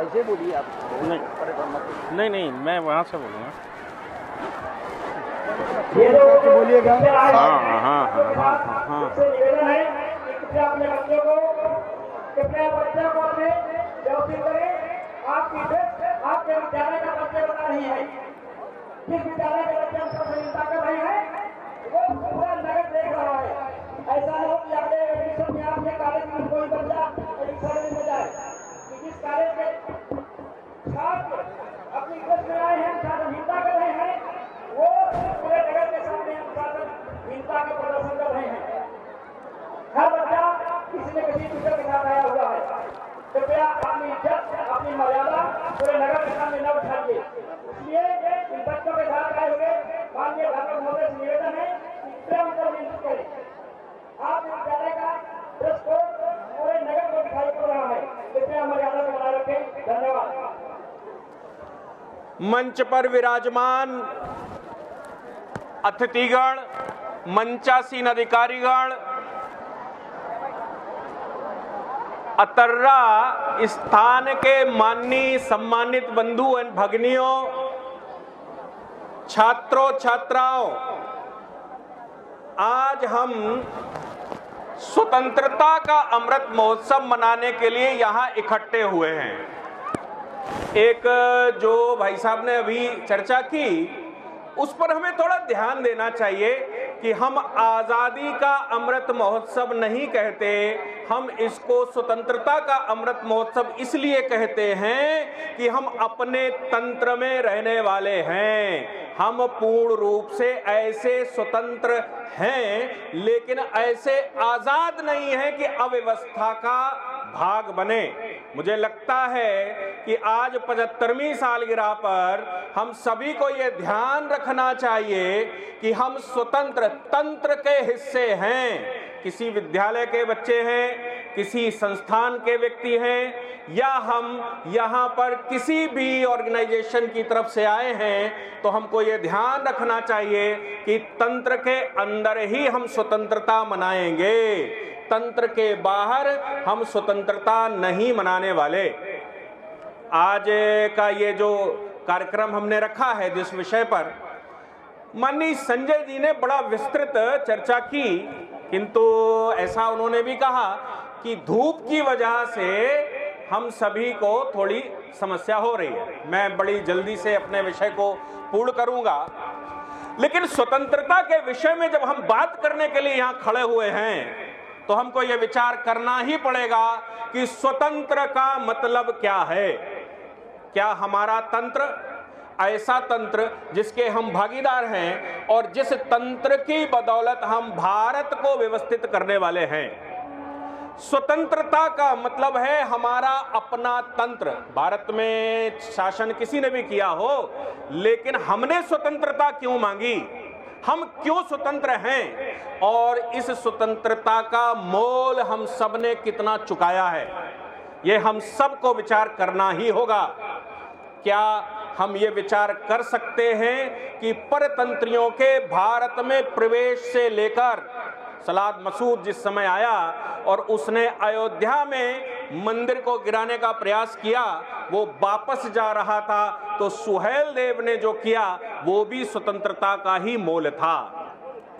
ऐसे बोलिए आप। नहीं नहीं, मैं वहाँ से बोलूँगा। बोलिएगा। हाँ हाँ हाँ हाँ। निवेदन है कि अपने बच्चों को अपने व्यवस्थित करें। आपके विद्यालय का बच्चे बता रही है, जिस विद्यालय के बच्चे हम सहयोगिता कर रहे हैं वो पूरा नगर देख रहा है। ऐसा न हो कि आपके एडमिशन में आपके कॉलेज में कोई बच्चा एडमिशन में जाए। जिस कॉलेज के छात्र अपनी क्लास में आए हैं, छात्रहीनता कर रहे हैं, वो पूरे नगर के सामने हम छात्रहीनता का प्रदर्शन कर रहे हैं। हर बच्चा किसी न किसी टीचर के साथ आया हुआ है। कृपया अपनी इज्जत, अपनी मर्यादा पूरे नगर के सामने न उठाइए। इसलिए इन बच्चों के साथ आए हुए माननीय अध्यापक महोदय से निवेदन है कि कृपया उनको नियंत्रित करें। आप विद्यालय का ड्रेस कोड पूरे नगर को दिखाई पड़ रहा है। कृपया मर्यादा को बनाए रखें। धन्यवाद। मंच पर विराजमान अतिथिगण, मंचासीन अधिकारीगण, अतर्रा स्थान के माननीय सम्मानित बंधु एवं भगिनियों, छात्रों छात्राओं, आज हम स्वतंत्रता का अमृत महोत्सव मनाने के लिए यहाँ इकट्ठे हुए हैं। एक जो भाई साहब ने अभी चर्चा की उस पर हमें थोड़ा ध्यान देना चाहिए कि हम आज़ादी का अमृत महोत्सव नहीं कहते, हम इसको स्वतंत्रता का अमृत महोत्सव इसलिए कहते हैं कि हम अपने तंत्र में रहने वाले हैं। हम पूर्ण रूप से ऐसे स्वतंत्र हैं, लेकिन ऐसे आज़ाद नहीं हैं कि अव्यवस्था का भाग बने। मुझे लगता है कि आज 75वीं सालगिरह पर हम सभी को यह ध्यान रखना चाहिए कि हम स्वतंत्र तंत्र के हिस्से हैं। किसी विद्यालय के बच्चे हैं, किसी संस्थान के व्यक्ति हैं, या हम यहाँ पर किसी भी ऑर्गेनाइजेशन की तरफ से आए हैं, तो हमको ये ध्यान रखना चाहिए कि तंत्र के अंदर ही हम स्वतंत्रता मनाएंगे, तंत्र के बाहर हम स्वतंत्रता नहीं मनाने वाले। आज का ये जो कार्यक्रम हमने रखा है, जिस विषय पर माननीय संजय जी ने बड़ा विस्तृत चर्चा की, किंतु ऐसा उन्होंने भी कहा कि धूप की वजह से हम सभी को थोड़ी समस्या हो रही है। मैं बड़ी जल्दी से अपने विषय को पूर्ण करूंगा, लेकिन स्वतंत्रता के विषय में जब हम बात करने के लिए यहाँ खड़े हुए हैं तो हमको यह विचार करना ही पड़ेगा कि स्वतंत्र का मतलब क्या है। क्या हमारा तंत्र ऐसा तंत्र जिसके हम भागीदार हैं और जिस तंत्र की बदौलत हम भारत को व्यवस्थित करने वाले हैं। स्वतंत्रता का मतलब है हमारा अपना तंत्र। भारत में शासन किसी ने भी किया हो, लेकिन हमने स्वतंत्रता क्यों मांगी, हम क्यों स्वतंत्र हैं, और इस स्वतंत्रता का मोल हम सब ने कितना चुकाया है, ये हम सबको विचार करना ही होगा। क्या हम ये विचार कर सकते हैं कि परतंत्रियों के भारत में प्रवेश से लेकर सलाद मसूद जिस समय आया और उसने अयोध्या में मंदिर को गिराने का प्रयास किया, वो वापस जा रहा था, तो सुहेल देव ने जो किया वो भी स्वतंत्रता का ही मोल था।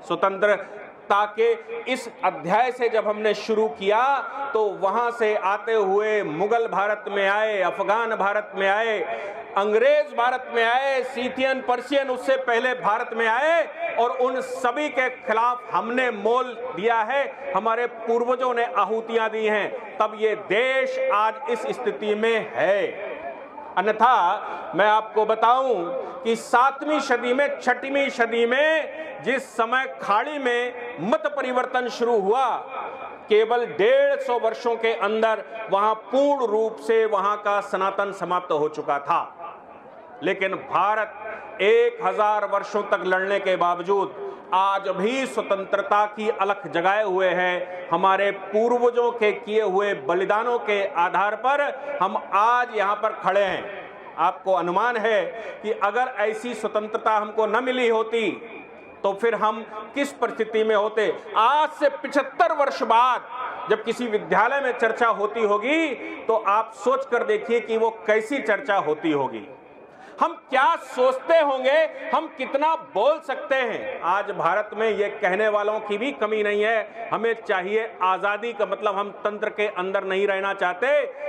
स्वतंत्र ताकि इस अध्याय से जब हमने शुरू किया तो वहां से आते हुए मुगल भारत में आए, अफगान भारत में आए, अंग्रेज भारत में आए, सीथियन, पर्शियन उससे पहले भारत में आए और उन सभी के खिलाफ हमने मोल दिया है, हमारे पूर्वजों ने आहुतियां दी हैं, तब ये देश आज इस स्थिति में है। अन्यथा मैं आपको बताऊं कि 7वीं सदी में, 6वीं सदी में जिस समय खाड़ी में मत परिवर्तन शुरू हुआ, केवल 150 वर्षों के अंदर वहां पूर्ण रूप से वहां का सनातन समाप्त हो चुका था। लेकिन भारत 1000 वर्षों तक लड़ने के बावजूद आज भी स्वतंत्रता की अलख जगाए हुए हैं। हमारे पूर्वजों के किए हुए बलिदानों के आधार पर हम आज यहाँ पर खड़े हैं। आपको अनुमान है कि अगर ऐसी स्वतंत्रता हमको न मिली होती तो फिर हम किस परिस्थिति में होते। आज से 75 वर्ष बाद जब किसी विद्यालय में चर्चा होती होगी तो आप सोच कर देखिए कि वो कैसी चर्चा होती होगी, हम क्या सोचते होंगे, हम कितना बोल सकते हैं। आज भारत में ये कहने वालों की भी कमी नहीं है। हमें चाहिए आजादी का मतलब हम तंत्र के अंदर नहीं रहना चाहते,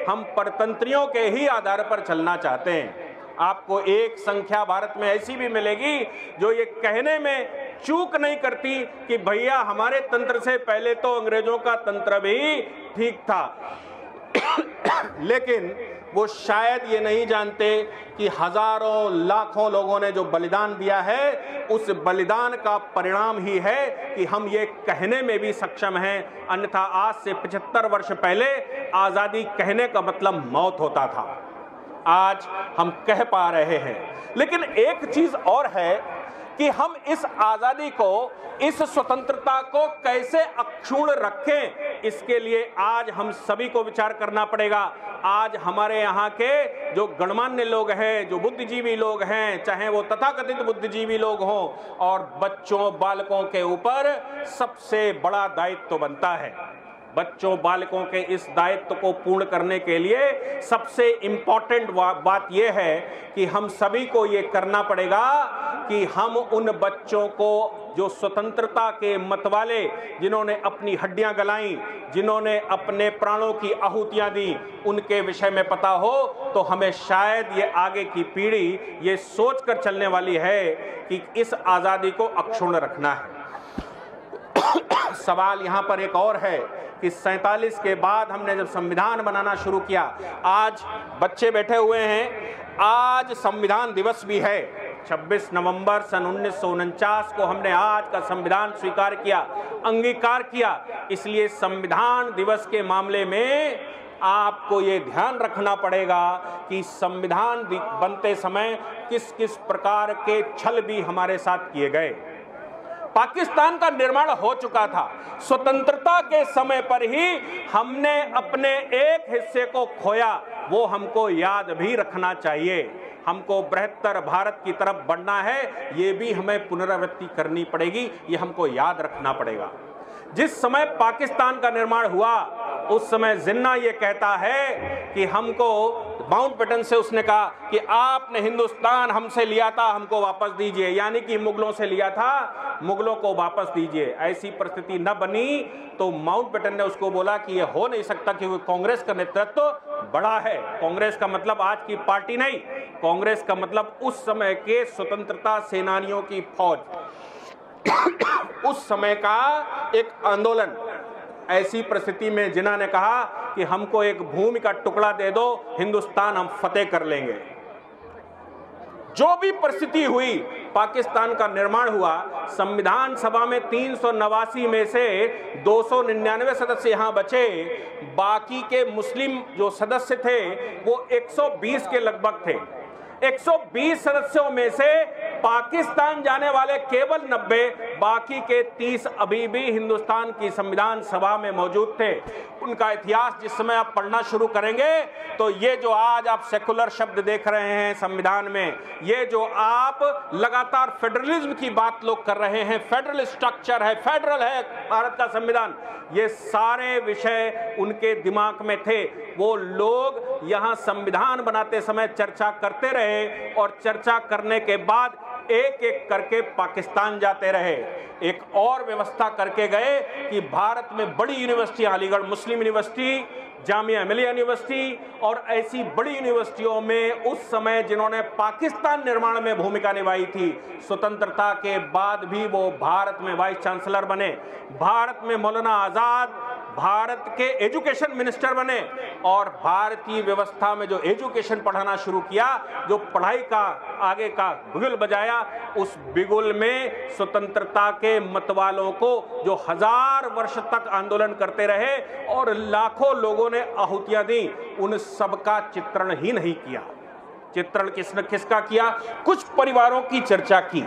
हम परतंत्रियों के ही आधार पर चलना चाहते हैं। आपको एक संख्या भारत में ऐसी भी मिलेगी जो ये कहने में चूक नहीं करती कि भैया हमारे तंत्र से पहले तो अंग्रेजों का तंत्र भी ठीक था। लेकिन वो शायद ये नहीं जानते कि हजारों लाखों लोगों ने जो बलिदान दिया है, उस बलिदान का परिणाम ही है कि हम ये कहने में भी सक्षम हैं। अन्यथा आज से 75 वर्ष पहले आजादी कहने का मतलब मौत होता था, आज हम कह पा रहे हैं। लेकिन एक चीज और है कि हम इस आजादी को, इस स्वतंत्रता को कैसे अक्षुण्ण रखें, इसके लिए आज हम सभी को विचार करना पड़ेगा। आज हमारे यहाँ के जो गणमान्य लोग हैं, जो बुद्धिजीवी लोग हैं, चाहे वो तथाकथित बुद्धिजीवी लोग हों, और बच्चों बालकों के ऊपर सबसे बड़ा दायित्व बनता है। बच्चों बालकों के इस दायित्व को पूर्ण करने के लिए सबसे इम्पॉर्टेंट बात यह है कि हम सभी को ये करना पड़ेगा कि हम उन बच्चों को जो स्वतंत्रता के मतवाले, जिन्होंने अपनी हड्डियां गलाईं, जिन्होंने अपने प्राणों की आहुतियां दी, उनके विषय में पता हो तो हमें शायद ये आगे की पीढ़ी ये सोच कर चलने वाली है कि इस आज़ादी को अक्षुण्ण रखना है। सवाल यहाँ पर एक और है कि 47 के बाद हमने जब संविधान बनाना शुरू किया, आज बच्चे बैठे हुए हैं, आज संविधान दिवस भी है। 26 नवंबर सन 1949 को हमने आज का संविधान स्वीकार किया, अंगीकार किया। इसलिए संविधान दिवस के मामले में आपको ये ध्यान रखना पड़ेगा कि संविधान बनते समय किस किस प्रकार के छल भी हमारे साथ किए गए। पाकिस्तान का निर्माण हो चुका था, स्वतंत्रता के समय पर ही हमने अपने एक हिस्से को खोया, वो हमको याद भी रखना चाहिए। हमको बृहत्तर भारत की तरफ बढ़ना है, ये भी हमें पुनरावृत्ति करनी पड़ेगी, ये हमको याद रखना पड़ेगा। जिस समय पाकिस्तान का निर्माण हुआ उस समय जिन्ना ये कहता है कि हमको, माउंटबेटन से उसने कहा कि आपने हिंदुस्तान हमसे लिया था, हमको वापस दीजिए, यानी कि मुगलों से लिया था, मुगलों को वापस दीजिए। ऐसी परिस्थिति न बनी तो माउंटबेटन ने उसको बोला कि ये हो नहीं सकता क्योंकि कांग्रेस का नेतृत्व बड़ा है। कांग्रेस का मतलब आज की पार्टी नहीं, कांग्रेस का मतलब उस समय के स्वतंत्रता सेनानियों की फौज, उस समय का एक आंदोलन। ऐसी परिस्थिति में जिन्ना ने कहा कि हमको एक भूमि का टुकड़ा दे दो, हिंदुस्तान हम फतेह कर लेंगे। जो भी परिस्थिति हुई, पाकिस्तान का निर्माण हुआ, संविधान सभा में 389 में से 299 सदस्य यहां बचे, बाकी के मुस्लिम जो सदस्य थे वो 120 के लगभग थे। 120 सदस्यों में से पाकिस्तान जाने वाले केवल 90, बाकी के 30 अभी भी हिंदुस्तान की संविधान सभा में मौजूद थे। उनका इतिहास जिस समय आप पढ़ना शुरू करेंगे तो ये जो आज आप सेकुलर शब्द देख रहे हैं संविधान में, ये जो आप लगातार फेडरलिज्म की बात लोग कर रहे हैं, फेडरल स्ट्रक्चर है, फेडरल है भारत का संविधान, ये सारे विषय उनके दिमाग में थे। वो लोग यहाँ संविधान बनाते समय चर्चा करते रहे और चर्चा करने के बाद एक एक करके पाकिस्तान जाते रहे। एक और व्यवस्था करके गए कि भारत में बड़ी यूनिवर्सिटी, अलीगढ़ मुस्लिम यूनिवर्सिटी, जामिया मिलिया यूनिवर्सिटी और ऐसी बड़ी यूनिवर्सिटियों में उस समय जिन्होंने पाकिस्तान निर्माण में भूमिका निभाई थी, स्वतंत्रता के बाद भी वो भारत में वाइस चांसलर बने, भारत में मौलाना आजाद भारत के एजुकेशन मिनिस्टर बने और भारतीय व्यवस्था में जो एजुकेशन पढ़ाना शुरू किया, जो पढ़ाई का आगे का बिगुल बजाया, उस बिगुल में स्वतंत्रता के मतवालों को जो 1000 वर्ष तक आंदोलन करते रहे और लाखों लोगों ने आहुतियां दी, उन सबका चित्रण ही नहीं किया। चित्रण किसका किया? कुछ परिवारों की चर्चा की।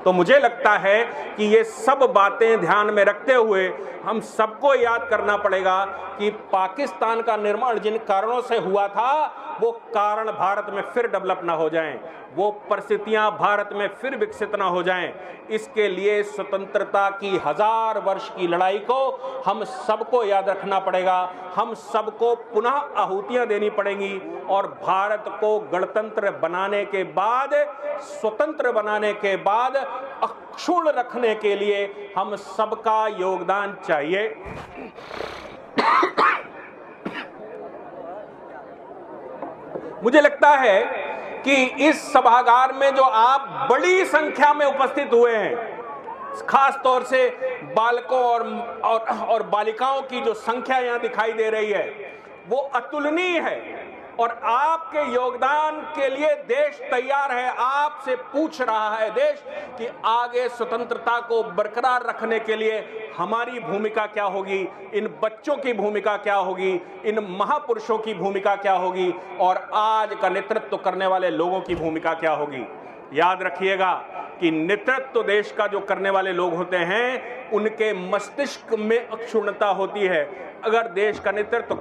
तो मुझे लगता है कि ये सब बातें ध्यान में रखते हुए हम सबको याद करना पड़ेगा कि पाकिस्तान का निर्माण जिन कारणों से हुआ था, वो कारण भारत में फिर डेवलप ना हो जाएं, वो परिस्थितियां भारत में फिर विकसित ना हो जाएं। इसके लिए स्वतंत्रता की 1000 वर्ष की लड़ाई को हम सबको याद रखना पड़ेगा, हम सबको पुनः आहुतियां देनी पड़ेंगी और भारत को गणतंत्र बनाने के बाद, स्वतंत्र बनाने के बाद अक्षुण्ण रखने के लिए हम सबका योगदान चाहिए। मुझे लगता है कि इस सभागार में जो आप बड़ी संख्या में उपस्थित हुए हैं, खास तौर से बालकों और बालिकाओं की जो संख्या यहां दिखाई दे रही है, वो अतुलनीय है और आपके योगदान के लिए देश तैयार है। आपसे पूछ रहा है देश कि आगे स्वतंत्रता को बरकरार रखने के लिए हमारी भूमिका क्या होगी, इन बच्चों की भूमिका क्या होगी, इन महापुरुषों की भूमिका क्या होगी और आज का नेतृत्व करने वाले लोगों की भूमिका क्या होगी। याद रखिएगा कि नेतृत्व देश का जो करने वाले लोग होते हैं, उनके मस्तिष्क में अक्षुण्णता होती है। अगर देश का नेतृत्व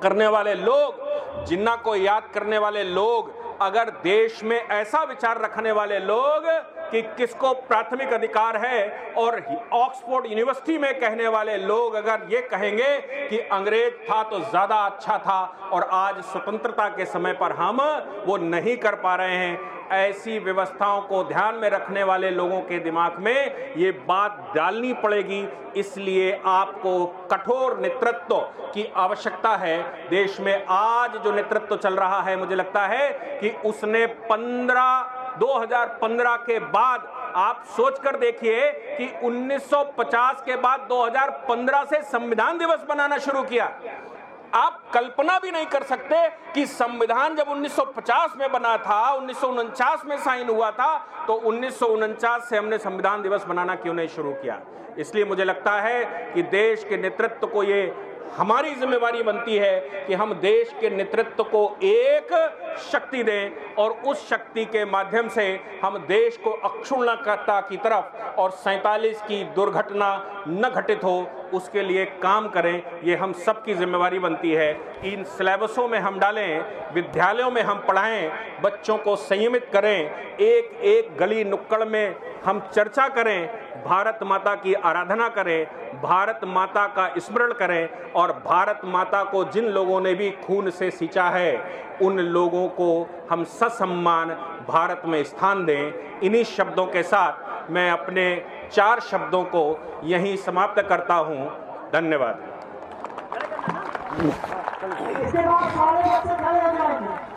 करने वाले लोग, जिन्ना को याद करने वाले लोग, अगर देश में ऐसा विचार रखने वाले लोग कि किसको प्राथमिक अधिकार है और ऑक्सफोर्ड यूनिवर्सिटी में कहने वाले लोग अगर ये कहेंगे कि अंग्रेज था तो ज्यादा अच्छा था और आज स्वतंत्रता के समय पर हम वो नहीं कर पा रहे हैं, ऐसी व्यवस्थाओं को ध्यान में रखने वाले लोगों के दिमाग में ये बात डालनी पड़ेगी। इसलिए आपको कठोर नेतृत्व की आवश्यकता है। देश में आज जो नेतृत्व चल रहा है, मुझे लगता है कि उसने 2015 के बाद, आप सोचकर देखिए कि 1950 के बाद 2015 से संविधान दिवस बनाना शुरू किया। आप कल्पना भी नहीं कर सकते कि संविधान जब 1950 में बना था, 1949 में साइन हुआ था, तो 1949 से हमने संविधान दिवस बनाना क्यों नहीं शुरू किया। इसलिए मुझे लगता है कि देश के नेतृत्व को ये हमारी जिम्मेवारी बनती है कि हम देश के नेतृत्व को एक शक्ति दें और उस शक्ति के माध्यम से हम देश को अक्षुण्णता की तरफ और 47 की दुर्घटना न घटित हो, उसके लिए काम करें। ये हम सबकी जिम्मेवारी बनती है। इन सिलेबसों में हम डालें, विद्यालयों में हम पढ़ाएं, बच्चों को संयमित करें, एक एक गली नुक्कड़ में हम चर्चा करें, भारत माता की आराधना करें, भारत माता का स्मरण करें और भारत माता को जिन लोगों ने भी खून से सींचा है, उन लोगों को हम ससम्मान भारत में स्थान दें। इन्हीं शब्दों के साथ मैं अपने 4 शब्दों को यहीं समाप्त करता हूं। धन्यवाद। इसके बाद सारे बच्चे खड़े हो जाएंगे।